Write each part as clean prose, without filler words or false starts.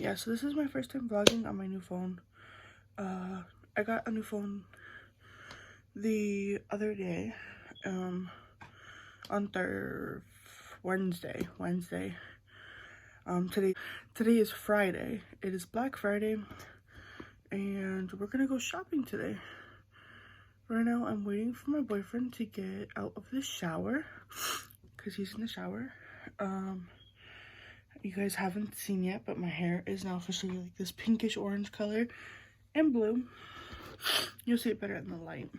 yeah, so this is my first time vlogging on my new phone. I got a new phone the other day, on Wednesday. Today is Friday. It is Black Friday, and we're gonna go shopping today. Right now, I'm waiting for my boyfriend to get out of the shower, because he's in the shower. You guys haven't seen yet, but my hair is now officially like this pinkish orange color and blue. You'll see it better in the light.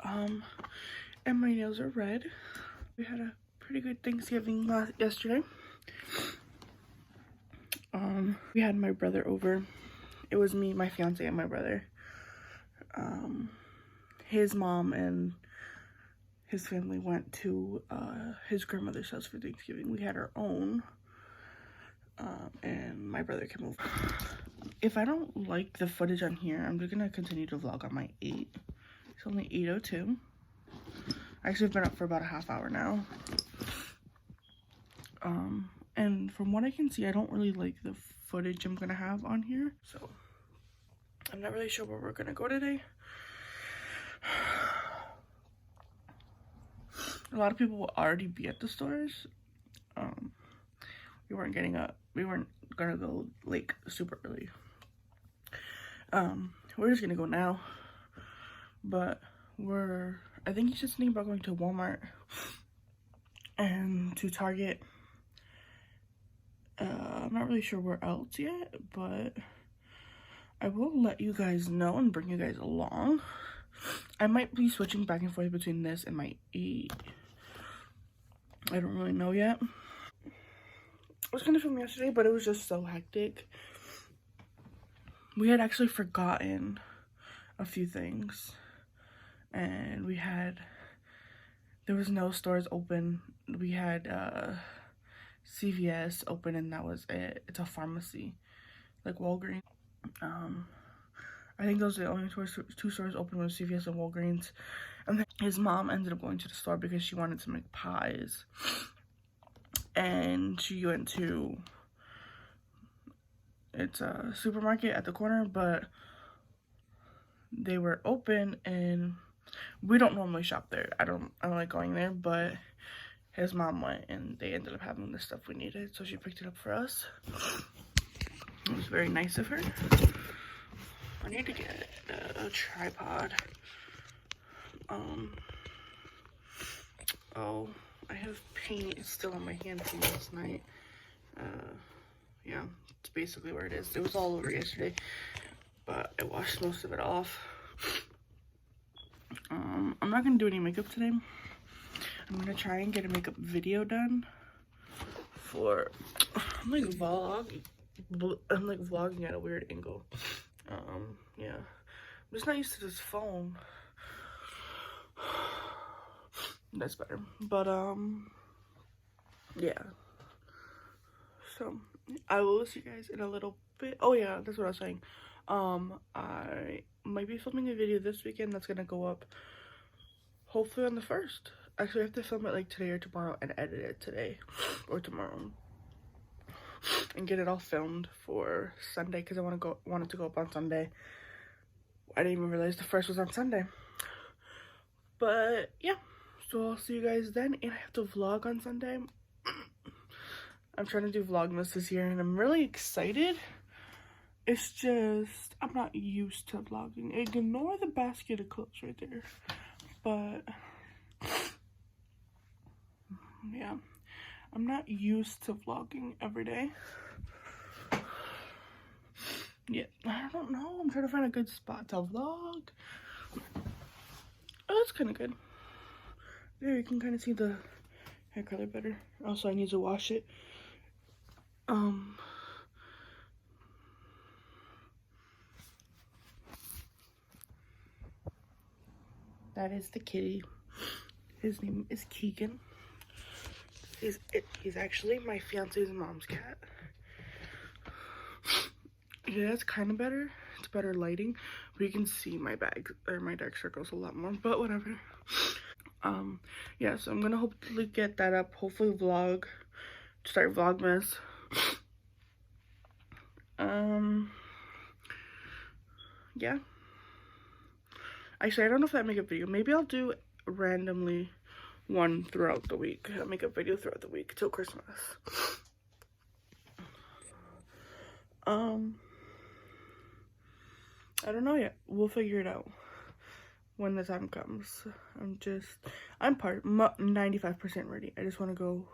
And my nails are red. We had a pretty good Thanksgiving yesterday. We had my brother over. It was me, my fiance, and my brother. His mom and his family went to his grandmother's house for Thanksgiving. We had our own, and my brother came over. If I don't like the footage on here, I'm just gonna continue to vlog on my 8. It's only 8:02. Actually, I've been up for about a half hour now. And from what I can see, I don't really like the footage I'm gonna have on here, so I'm not really sure where we're gonna go today. A lot of people will already be at the stores. We weren't gonna go like super early. We're just gonna go now, but I think he's just thinking about going to Walmart and to Target. I'm not really sure where else yet, but I will let you guys know and bring you guys along. I might be switching back and forth between this and my 8. I don't really know yet. I was gonna film yesterday, but it was just so hectic. We had actually forgotten a few things, and there was no stores open. We had CVS open, and that was it. It's a pharmacy, like Walgreens. I think those are the only two stores open, was CVS and Walgreens. And then his mom ended up going to the store because she wanted to make pies, and she went to, it's a supermarket at the corner, but they were open, and we don't normally shop there. I don't like going there, but his mom went, and they ended up having the stuff we needed, so she picked it up for us. It was very nice of her. I need to get a tripod. Oh, I have paint still on my hand from last night. Yeah, it's basically where it is. It was all over yesterday, but I washed most of it off. I'm not gonna do any makeup today. I'm gonna try and get a makeup video done for, I'm like vlogging at a weird angle. Yeah, I'm just not used to this phone. That's better, but yeah, so I will see you guys in a little bit. Oh yeah, that's what I was saying. I might be filming a video this weekend that's gonna go up hopefully on the 1st. Actually, I have to film it like today or tomorrow and edit it today or tomorrow and get it all filmed for Sunday, because I wanted to go up on Sunday. I didn't even realize the 1st was on Sunday. But yeah, so I'll see you guys then, and I have to vlog on Sunday. I'm trying to do Vlogmas this year, and I'm really excited. It's just, I'm not used to vlogging. Ignore the basket of clothes right there. But yeah, I'm not used to vlogging every day. Yeah, I don't know. I'm trying to find a good spot to vlog. Oh, that's kind of good. There, you can kind of see the hair color better. Also, I need to wash it. That is the kitty. His name is Keegan. He's actually my fiance's mom's cat. Yeah, it's kind of better. It's better lighting, but you can see my bag or my dark circles a lot more, but whatever. Yeah, so I'm gonna hopefully get that up, hopefully start Vlogmas. Yeah. Actually, I don't know if that makeup video. Maybe I'll do randomly one throughout the week. A makeup video throughout the week till Christmas. I don't know yet. We'll figure it out when the time comes. I'm 95% ready. I just want to go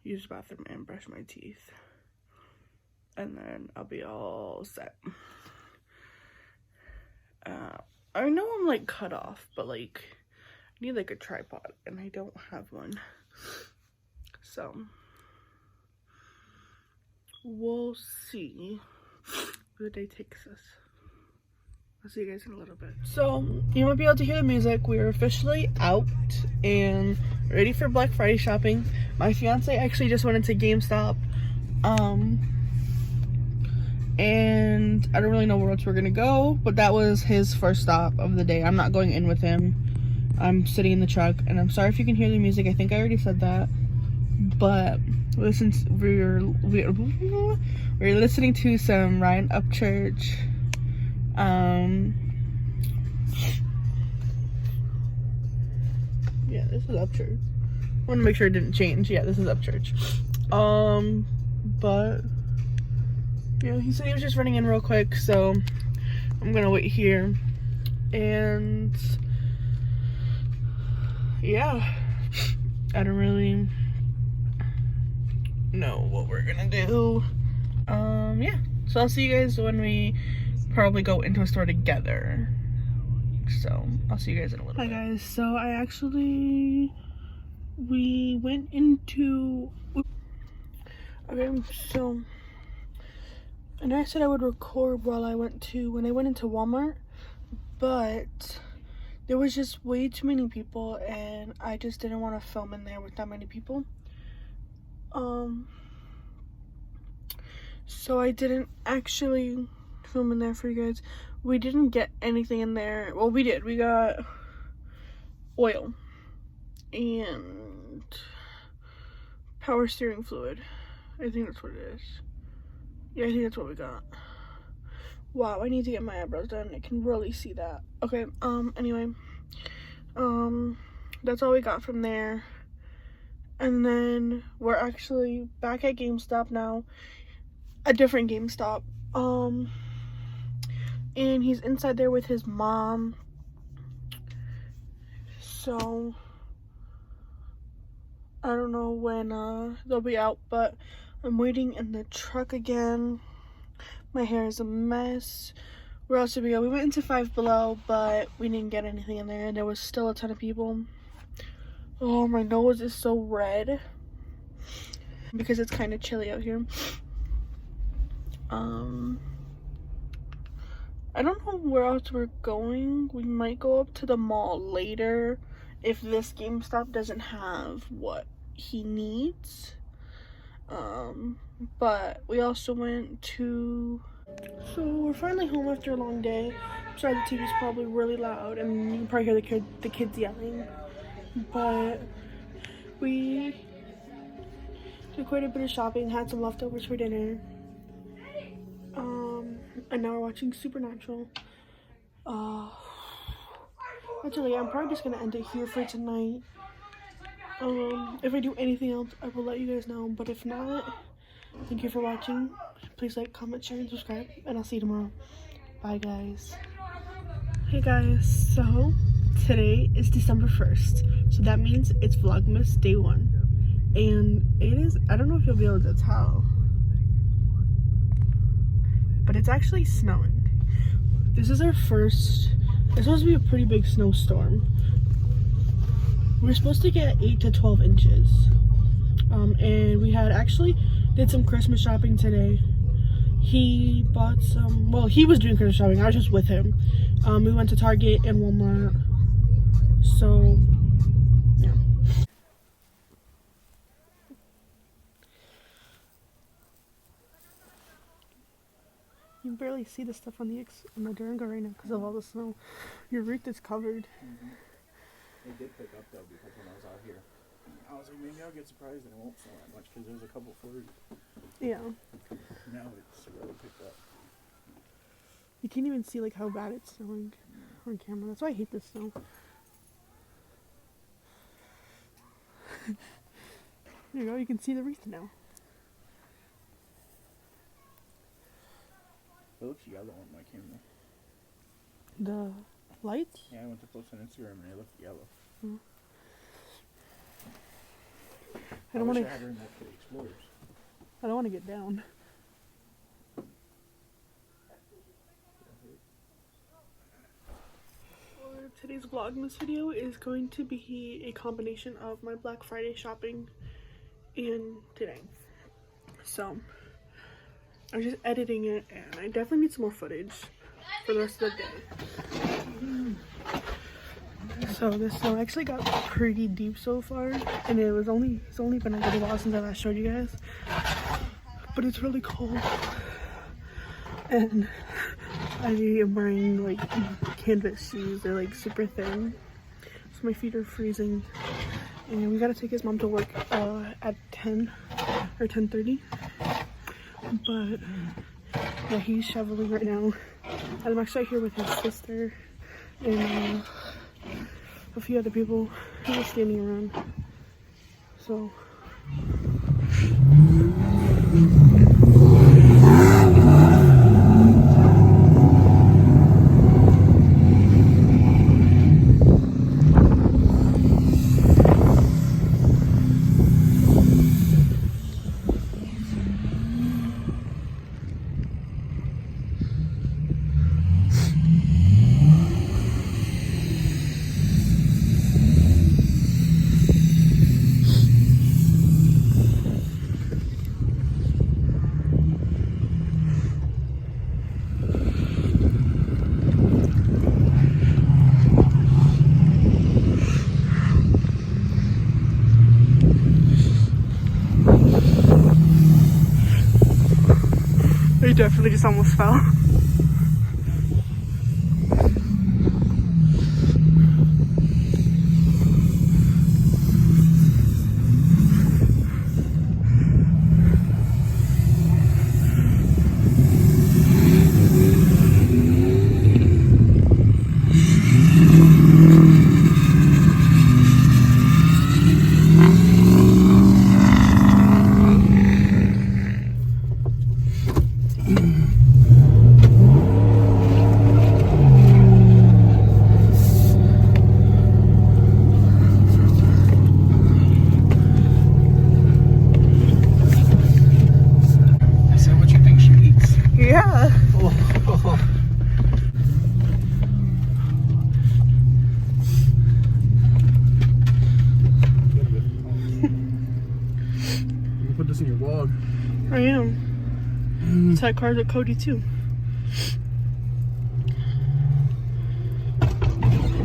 use the bathroom and brush my teeth. And then I'll be all set. I know I'm like cut off, but like I need like a tripod and I don't have one. So we'll see where the day takes us. I'll see you guys in a little bit. So you might be able to hear the music. We're officially out and ready for Black Friday shopping. My fiance actually just went into GameStop. And I don't really know where else we're gonna go, but that was his first stop of the day. I'm not going in with him. I'm sitting in the truck, and I'm sorry if you can hear the music. I think I already said that, but we're listening to some Ryan Upchurch. Yeah, this is Upchurch. I want to make sure it didn't change. Yeah, this is Upchurch. But yeah, he said he was just running in real quick, so I'm gonna wait here. And yeah, I don't really know what we're gonna do. Yeah, so I'll see you guys when we probably go into a store together. So I'll see you guys in a little bit. Hi guys, so we went into, okay, so and I said I would record when I went into Walmart, but there was just way too many people and I just didn't want to film in there with that many people. So I didn't actually film in there for you guys. We didn't get anything in there. Well, we did. We got oil and power steering fluid. I think that's what it is. Yeah, I think that's what we got. Wow, I need to get my eyebrows done. I can really see that. Okay, anyway. That's all we got from there. And then we're actually back at GameStop now. A different GameStop. And he's inside there with his mom. So I don't know when they'll be out, but I'm waiting in the truck again. My hair is a mess. Where else did we go? We went into Five Below, but we didn't get anything in there, and there was still a ton of people. Oh, my nose is so red because it's kind of chilly out here. I don't know where else we're going. We might go up to the mall later if this GameStop doesn't have what he needs. But we also went to, so we're finally home after a long day. I'm sorry the TV's probably really loud and you can probably hear the kids yelling, but we did quite a bit of shopping, had some leftovers for dinner, and now we're watching Supernatural. Actually, I'm probably just gonna end it here for tonight. If I do anything else, I will let you guys know, but if not, thank you for watching. Please like, comment, share, and subscribe, and I'll see you tomorrow. Bye, guys. Hey, guys. So, today is December 1st. So, that means it's Vlogmas Day 1. And it is, I don't know if you'll be able to tell, but it's actually snowing. This is our first, it's supposed to be a pretty big snowstorm. We're supposed to get 8 to 12 inches. And we did some Christmas shopping today. He bought some, well, he was doing Christmas shopping. I was just with him. We went to Target and Walmart. So, yeah. You can barely see the stuff on the Durango right now because of all the snow. Your roof is covered. It did pick up though because when I was out here, I was like, maybe I'll get surprised and it won't snow that much because there's a couple flurries. Yeah. now it's really picked up. You can't even see like how bad it's snowing on camera. That's why I hate this snow. There you go, you can see the wreath now. It looks yellow on my camera. The lights? Yeah, I went to post on Instagram and it looked yellow. Mm. I wish I had her in that for the Explorers. I don't want to get down. Today's Vlogmas video is going to be a combination of my Black Friday shopping and today. So, I'm just editing it and I definitely need some more footage for the rest of the day. So this snow actually got pretty deep so far, and it's only been a little while since I last showed you guys. But it's really cold. And I am wearing like canvas shoes. They're like super thin, so my feet are freezing. And we gotta take his mom to work at 10 or 10:30. But yeah, he's shoveling right now. And I'm actually here with his sister and a few other people who are standing around. So. I definitely just almost fell. Yeah. Oh. You put this in your vlog. I am. It's had cars with Cody too.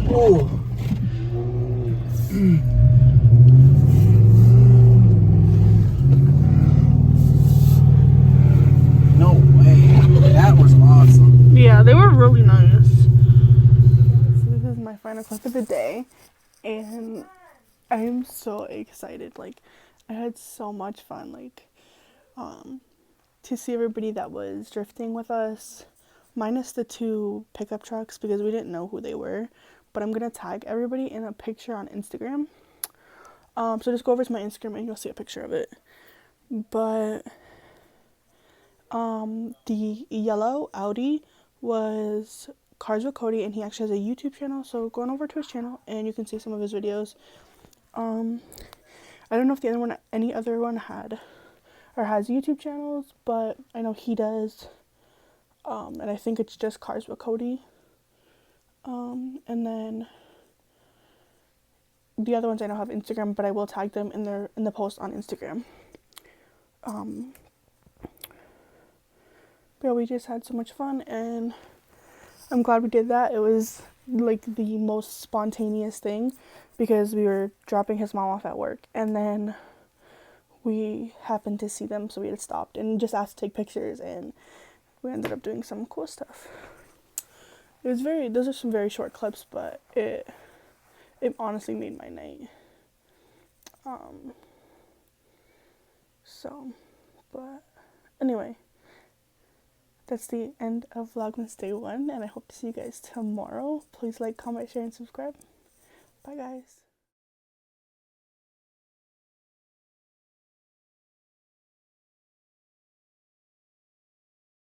Oh. No way. That was awesome. Yeah, they were really nice. So this is my final clip of the day, and I am so excited. Like, I had so much fun. Like, to see everybody that was drifting with us, minus the 2 pickup trucks because we didn't know who they were. But I'm gonna tag everybody in a picture on Instagram. So just go over to my Instagram and you'll see a picture of it. But the yellow Audi was Cars with Cody, and he actually has a YouTube channel. So going over to his channel and you can see some of his videos. I don't know if any other one had or has YouTube channels, but I know he does. And I think it's just Cars with Cody. And then the other ones I know have Instagram, but I will tag them in the post on Instagram. But we just had so much fun, and I'm glad we did that. It was like the most spontaneous thing because we were dropping his mom off at work, and then we happened to see them, so we had stopped and just asked to take pictures, and we ended up doing some cool stuff. Those are some very short clips, but it honestly made my night. But anyway, that's the end of Vlogmas Day 1, and I hope to see you guys tomorrow. Please like, comment, share, and subscribe. Bye, guys.